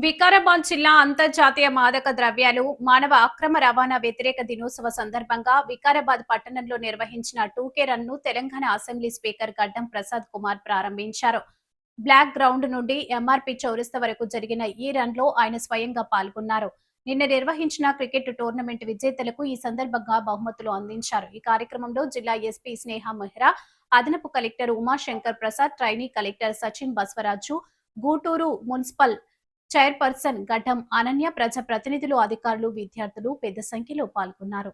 వికారాబాద్ జిల్లా అంతర్జాతీయ మాదక ద్రవ్యాలు మానవ అక్రమ రవాణా వ్యతిరేక దినోత్సవ సందర్భంగా వికారాబాద్ పట్టణంలో నిర్వహించిన టూకే రన్ ను తెలంగాణ అసెంబ్లీ స్పీకర్ గడ్డం ప్రసాద్ కుమార్ ప్రారంభించారు. బ్లాక్ గ్రౌండ్ నుండి ఎంఆర్పీ చౌరస్తా వరకు జరిగిన ఈ రన్ లో ఆయన స్వయంగా పాల్గొన్నారు. నిన్న నిర్వహించిన క్రికెట్ టోర్నమెంట్ విజేతలకు ఈ సందర్భంగా బహుమతులు అందించారు. ఈ కార్యక్రమంలో జిల్లా ఎస్పీ స్నేహ మెహ్రా, అదనపు collector Umashankar Prasad, trainee collector Sachin Baswaraju, Gooturu municipal chairperson Ghatam Ananya, ప్రజాప్రతినిధులు, అధికారులు, విద్యార్థులు పెద్ద సంఖ్యలో పాల్గొన్నారు.